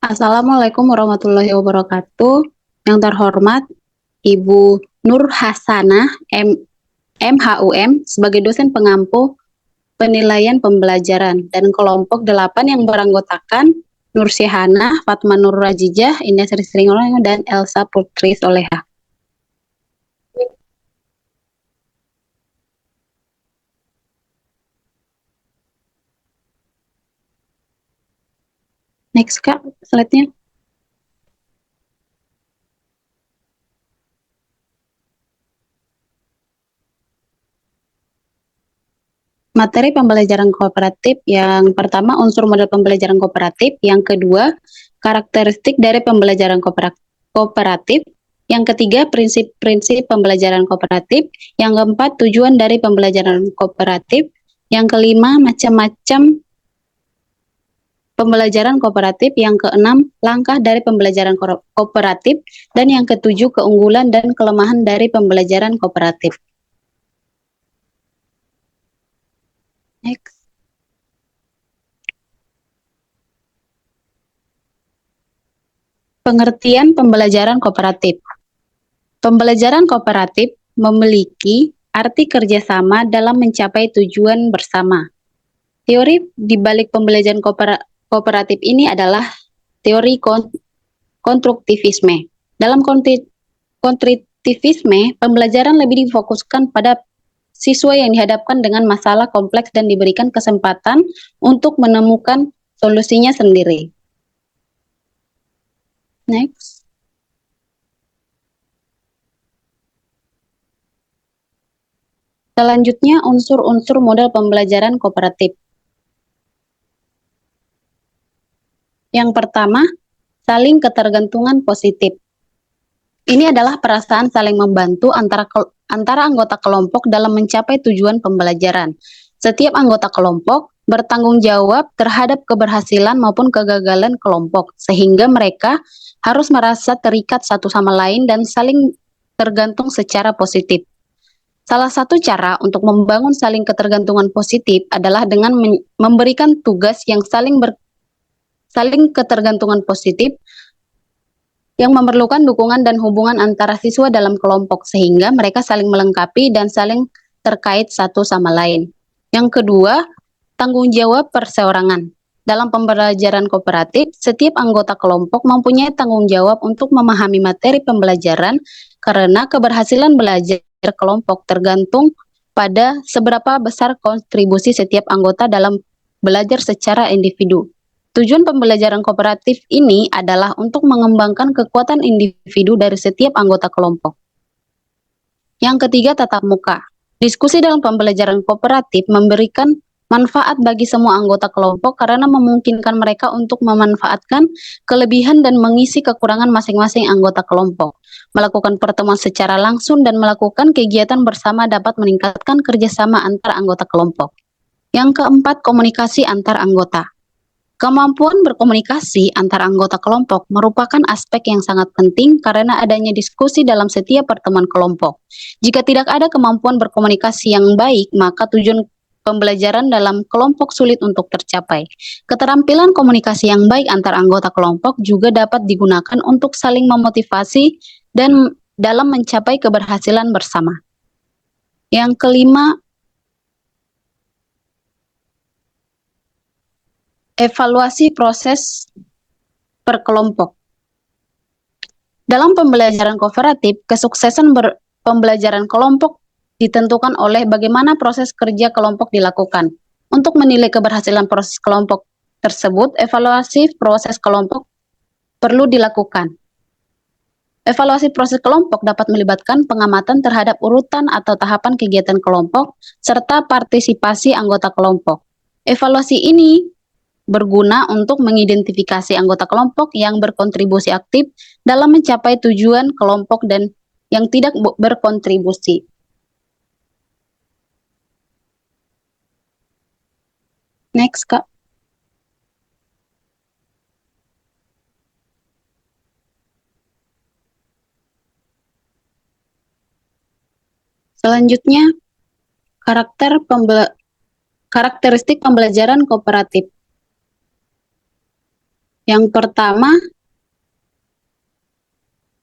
Assalamualaikum warahmatullahi wabarakatuh. Yang terhormat Ibu Nur Hasanah MHUM sebagai dosen pengampu penilaian pembelajaran dan kelompok 8 yang beranggotakan Nur Syahana, Fatma Nur Rajijah, Indah Sri Sringorang, dan Elsa Putri Soleha. Next Kak, slide-nya. Materi pembelajaran kooperatif yang pertama unsur model pembelajaran kooperatif, yang kedua karakteristik dari pembelajaran kooperatif, yang ketiga prinsip-prinsip pembelajaran kooperatif, yang keempat tujuan dari pembelajaran kooperatif, yang kelima macam-macam pembelajaran kooperatif, yang keenam langkah dari pembelajaran kooperatif, dan yang ketujuh keunggulan dan kelemahan dari pembelajaran kooperatif. Next. Pengertian pembelajaran kooperatif. Pembelajaran kooperatif memiliki arti kerjasama dalam mencapai tujuan bersama. Teori di balik pembelajaran kooperatif ini adalah teori konstruktivisme. Dalam konstruktivisme, pembelajaran lebih difokuskan pada siswa yang dihadapkan dengan masalah kompleks dan diberikan kesempatan untuk menemukan solusinya sendiri. Next. Selanjutnya, unsur-unsur model pembelajaran kooperatif. Yang pertama, saling ketergantungan positif. Ini adalah perasaan saling membantu antara anggota kelompok dalam mencapai tujuan pembelajaran. Setiap anggota kelompok bertanggung jawab terhadap keberhasilan maupun kegagalan kelompok, sehingga mereka harus merasa terikat satu sama lain dan saling tergantung secara positif. Salah satu cara untuk membangun saling ketergantungan positif adalah dengan memberikan tugas yang saling ketergantungan positif yang memerlukan dukungan dan hubungan antara siswa dalam kelompok sehingga mereka saling melengkapi dan saling terkait satu sama lain. Yang kedua, tanggung jawab perseorangan. Dalam pembelajaran kooperatif, setiap anggota kelompok mempunyai tanggung jawab untuk memahami materi pembelajaran karena keberhasilan belajar kelompok tergantung pada seberapa besar kontribusi setiap anggota dalam belajar secara individu. Tujuan pembelajaran kooperatif ini adalah untuk mengembangkan kekuatan individu dari setiap anggota kelompok. Yang ketiga, tatap muka. Diskusi dalam pembelajaran kooperatif memberikan manfaat bagi semua anggota kelompok karena memungkinkan mereka untuk memanfaatkan kelebihan dan mengisi kekurangan masing-masing anggota kelompok. Melakukan pertemuan secara langsung dan melakukan kegiatan bersama dapat meningkatkan kerjasama antar anggota kelompok. Yang keempat, komunikasi antar anggota. Kemampuan berkomunikasi antar anggota kelompok merupakan aspek yang sangat penting karena adanya diskusi dalam setiap pertemuan kelompok. Jika tidak ada kemampuan berkomunikasi yang baik, maka tujuan pembelajaran dalam kelompok sulit untuk tercapai. Keterampilan komunikasi yang baik antar anggota kelompok juga dapat digunakan untuk saling memotivasi dan dalam mencapai keberhasilan bersama. Yang kelima, evaluasi proses per kelompok. Dalam pembelajaran kooperatif, kesuksesan pembelajaran kelompok ditentukan oleh bagaimana proses kerja kelompok dilakukan. Untuk menilai keberhasilan proses kelompok tersebut, evaluasi proses kelompok perlu dilakukan. Evaluasi proses kelompok dapat melibatkan pengamatan terhadap urutan atau tahapan kegiatan kelompok, serta partisipasi anggota kelompok. Evaluasi ini berguna untuk mengidentifikasi anggota kelompok yang berkontribusi aktif dalam mencapai tujuan kelompok dan yang tidak berkontribusi. Next, Kak. Selanjutnya, Karakteristik pembelajaran kooperatif. Yang pertama,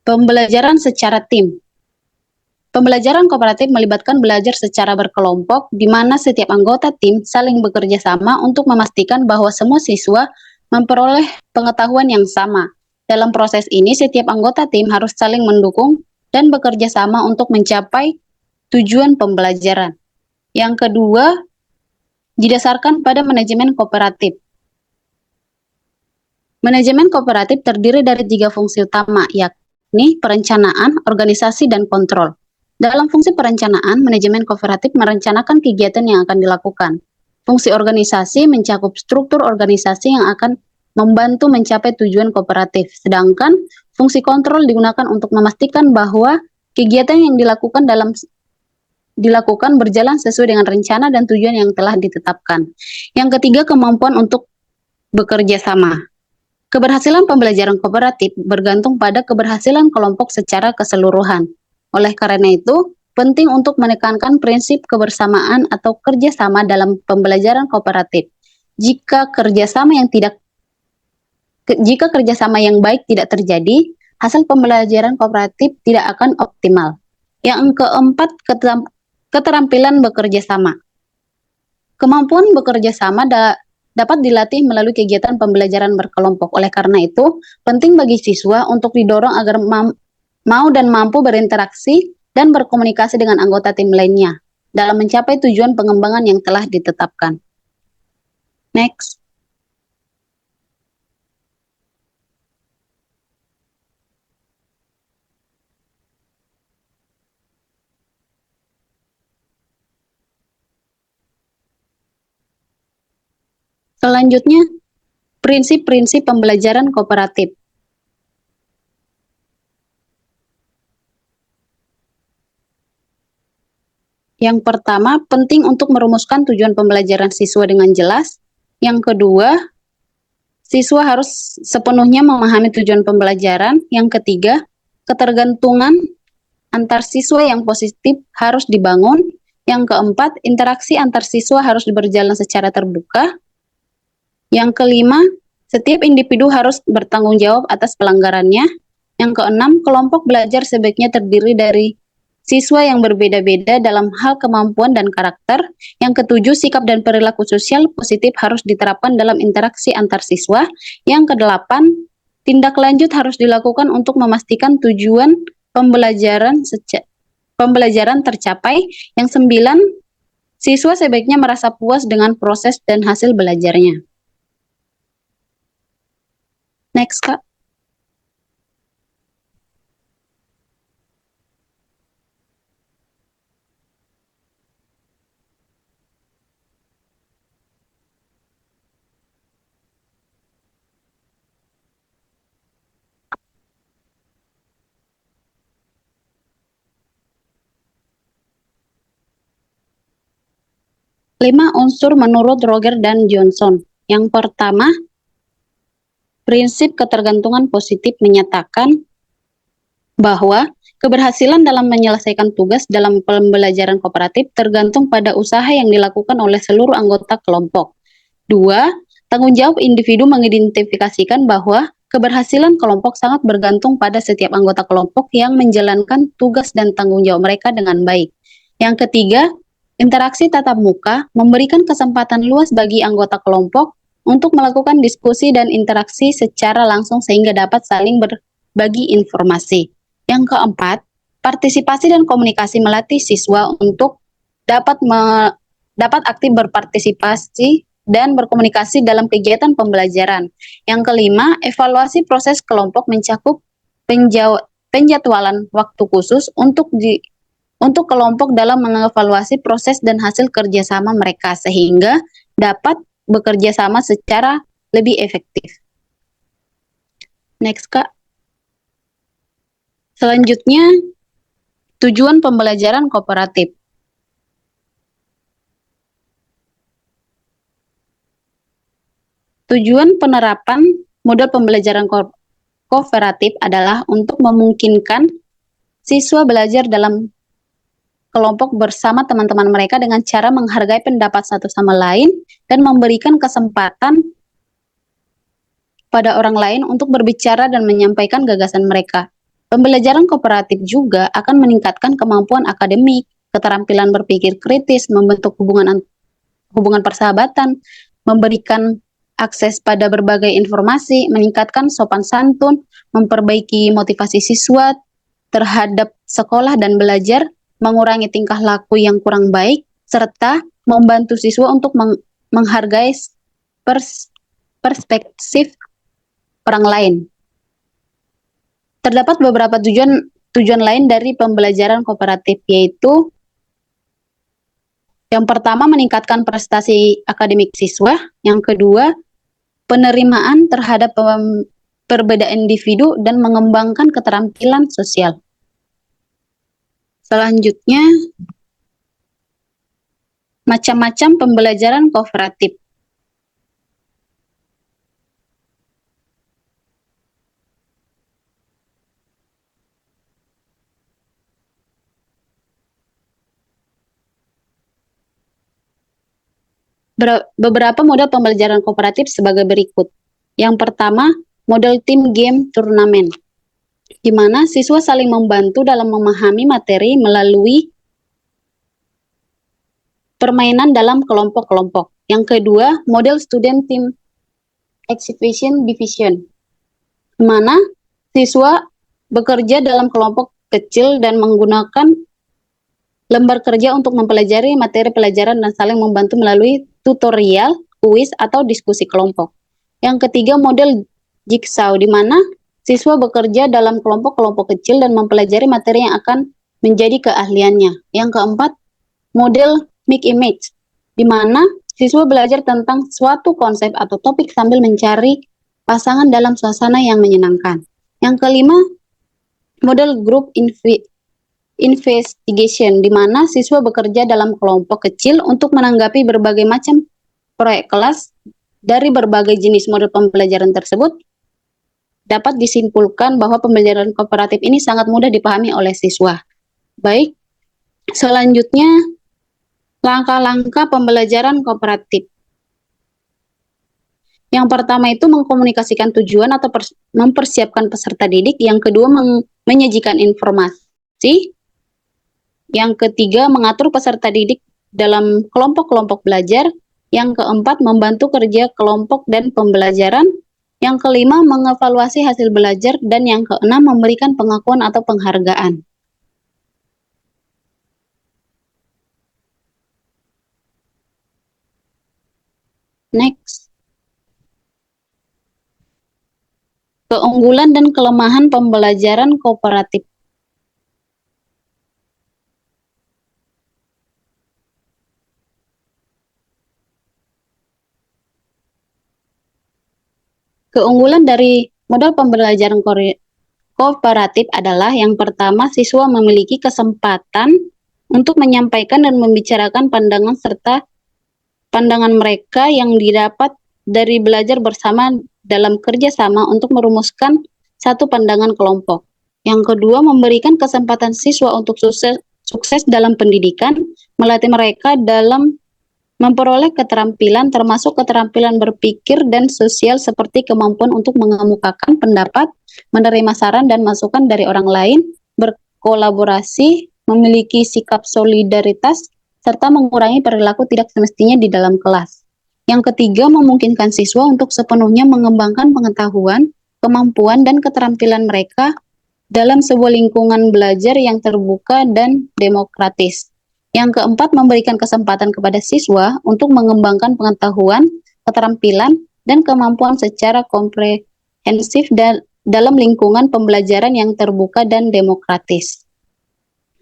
pembelajaran secara tim. Pembelajaran kooperatif melibatkan belajar secara berkelompok, di mana setiap anggota tim saling bekerja sama untuk memastikan bahwa semua siswa memperoleh pengetahuan yang sama. Dalam proses ini, setiap anggota tim harus saling mendukung dan bekerja sama untuk mencapai tujuan pembelajaran. Yang kedua, didasarkan pada manajemen kooperatif. Manajemen kooperatif terdiri dari 3 fungsi utama, yakni perencanaan, organisasi, dan kontrol. Dalam fungsi perencanaan, manajemen kooperatif merencanakan kegiatan yang akan dilakukan. Fungsi organisasi mencakup struktur organisasi yang akan membantu mencapai tujuan kooperatif. Sedangkan fungsi kontrol digunakan untuk memastikan bahwa kegiatan yang dilakukan berjalan sesuai dengan rencana dan tujuan yang telah ditetapkan. Yang ketiga, kemampuan untuk bekerja sama. Keberhasilan pembelajaran kooperatif bergantung pada keberhasilan kelompok secara keseluruhan. Oleh karena itu, penting untuk menekankan prinsip kebersamaan atau kerjasama dalam pembelajaran kooperatif. Jika kerjasama yang baik tidak terjadi, hasil pembelajaran kooperatif tidak akan optimal. Yang keempat, keterampilan bekerja sama. Kemampuan bekerja sama dapat dilatih melalui kegiatan pembelajaran berkelompok. Oleh karena itu, penting bagi siswa untuk didorong agar mau dan mampu berinteraksi dan berkomunikasi dengan anggota tim lainnya dalam mencapai tujuan pengembangan yang telah ditetapkan. Next. Selanjutnya, prinsip-prinsip pembelajaran kooperatif. Yang pertama, penting untuk merumuskan tujuan pembelajaran siswa dengan jelas. Yang kedua, siswa harus sepenuhnya memahami tujuan pembelajaran. Yang ketiga, ketergantungan antar siswa yang positif harus dibangun. Yang keempat, interaksi antar siswa harus berjalan secara terbuka. Yang kelima, setiap individu harus bertanggung jawab atas pelanggarannya. Yang keenam, kelompok belajar sebaiknya terdiri dari siswa yang berbeda-beda dalam hal kemampuan dan karakter. Yang ketujuh, sikap dan perilaku sosial positif harus diterapkan dalam interaksi antar siswa. Yang kedelapan, tindak lanjut harus dilakukan untuk memastikan tujuan pembelajaran tercapai. Yang sembilan, siswa sebaiknya merasa puas dengan proses dan hasil belajarnya. Next, Kak. Lima unsur menurut Roger dan Johnson. Yang pertama, prinsip ketergantungan positif menyatakan bahwa keberhasilan dalam menyelesaikan tugas dalam pembelajaran kooperatif tergantung pada usaha yang dilakukan oleh seluruh anggota kelompok. Dua, tanggung jawab individu mengidentifikasikan bahwa keberhasilan kelompok sangat bergantung pada setiap anggota kelompok yang menjalankan tugas dan tanggung jawab mereka dengan baik. Yang ketiga, interaksi tatap muka memberikan kesempatan luas bagi anggota kelompok untuk melakukan diskusi dan interaksi secara langsung sehingga dapat saling berbagi informasi. Yang keempat, partisipasi dan komunikasi melatih siswa untuk dapat aktif berpartisipasi dan berkomunikasi dalam kegiatan pembelajaran. Yang kelima, evaluasi proses kelompok mencakup penjadwalan waktu khusus untuk kelompok dalam mengevaluasi proses dan hasil kerjasama mereka sehingga dapat bekerja sama secara lebih efektif. Next, Kak. Selanjutnya, tujuan pembelajaran kooperatif. Tujuan penerapan model pembelajaran kooperatif adalah untuk memungkinkan siswa belajar dalam kelompok bersama teman-teman mereka dengan cara menghargai pendapat satu sama lain dan memberikan kesempatan pada orang lain untuk berbicara dan menyampaikan gagasan mereka. Pembelajaran kooperatif juga akan meningkatkan kemampuan akademik, keterampilan berpikir kritis, membentuk hubungan persahabatan, memberikan akses pada berbagai informasi, meningkatkan sopan santun, memperbaiki motivasi siswa terhadap sekolah dan belajar, mengurangi tingkah laku yang kurang baik, serta membantu siswa untuk menghargai perspektif orang lain. Terdapat beberapa tujuan lain dari pembelajaran kooperatif, yaitu yang pertama meningkatkan prestasi akademik siswa, yang kedua penerimaan terhadap perbedaan individu dan mengembangkan keterampilan sosial. Selanjutnya, macam-macam pembelajaran kooperatif. Beberapa model pembelajaran kooperatif sebagai berikut. Yang pertama, model team game turnamen, di mana siswa saling membantu dalam memahami materi melalui permainan dalam kelompok-kelompok. Yang kedua, model student team exhibition division, di mana siswa bekerja dalam kelompok kecil dan menggunakan lembar kerja untuk mempelajari materi pelajaran dan saling membantu melalui tutorial, kuis, atau diskusi kelompok. Yang ketiga, model jigsaw, di mana siswa bekerja dalam kelompok-kelompok kecil dan mempelajari materi yang akan menjadi keahliannya. Yang keempat, model mix image, di mana siswa belajar tentang suatu konsep atau topik sambil mencari pasangan dalam suasana yang menyenangkan. Yang kelima, model group investigation, di mana siswa bekerja dalam kelompok kecil untuk menanggapi berbagai macam proyek kelas. Dari berbagai jenis model pembelajaran tersebut, dapat disimpulkan bahwa pembelajaran kooperatif ini sangat mudah dipahami oleh siswa. Baik, selanjutnya langkah-langkah pembelajaran kooperatif. Yang pertama itu mengkomunikasikan tujuan atau mempersiapkan peserta didik. Yang kedua, menyajikan informasi. Yang ketiga, mengatur peserta didik dalam kelompok-kelompok belajar. Yang keempat, membantu kerja kelompok dan pembelajaran. Yang kelima, mengevaluasi hasil belajar. Dan yang keenam, memberikan pengakuan atau penghargaan. Next. Keunggulan dan kelemahan pembelajaran kooperatif. Keunggulan dari model pembelajaran kooperatif adalah yang pertama, siswa memiliki kesempatan untuk menyampaikan dan membicarakan pandangan serta pandangan mereka yang didapat dari belajar bersama dalam kerjasama untuk merumuskan satu pandangan kelompok. Yang kedua, memberikan kesempatan siswa untuk sukses dalam pendidikan, melatih mereka dalam memperoleh keterampilan termasuk keterampilan berpikir dan sosial seperti kemampuan untuk mengemukakan pendapat, menerima saran dan masukan dari orang lain, berkolaborasi, memiliki sikap solidaritas, serta mengurangi perilaku tidak semestinya di dalam kelas. Yang ketiga, memungkinkan siswa untuk sepenuhnya mengembangkan pengetahuan, kemampuan, dan keterampilan mereka dalam sebuah lingkungan belajar yang terbuka dan demokratis. Yang keempat, memberikan kesempatan kepada siswa untuk mengembangkan pengetahuan, keterampilan, dan kemampuan secara komprehensif dalam lingkungan pembelajaran yang terbuka dan demokratis.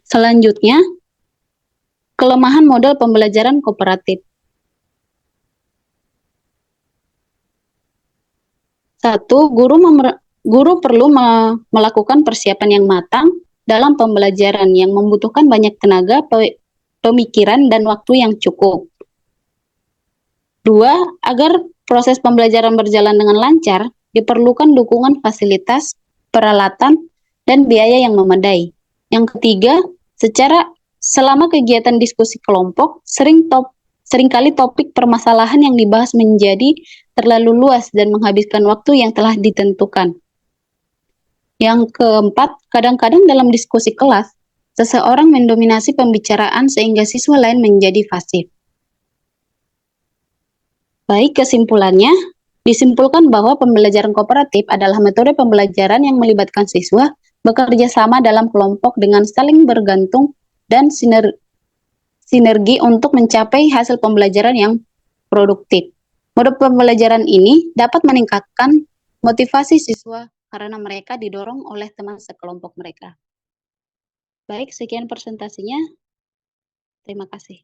Selanjutnya, kelemahan model pembelajaran kooperatif. 1. Guru perlu melakukan persiapan yang matang dalam pembelajaran yang membutuhkan banyak tenaga, pemikiran, dan waktu yang cukup. 2. Agar proses pembelajaran berjalan dengan lancar, diperlukan dukungan fasilitas, peralatan, dan biaya yang memadai. Yang ketiga, Selama kegiatan diskusi kelompok, seringkali topik permasalahan yang dibahas menjadi terlalu luas dan menghabiskan waktu yang telah ditentukan. Yang keempat, kadang-kadang dalam diskusi kelas, seseorang mendominasi pembicaraan sehingga siswa lain menjadi pasif. Baik, kesimpulannya, disimpulkan bahwa pembelajaran kooperatif adalah metode pembelajaran yang melibatkan siswa bekerja sama dalam kelompok dengan saling bergantung dan sinergi untuk mencapai hasil pembelajaran yang produktif. Mode pembelajaran ini dapat meningkatkan motivasi siswa karena mereka didorong oleh teman sekelompok mereka. Baik, sekian presentasinya. Terima kasih.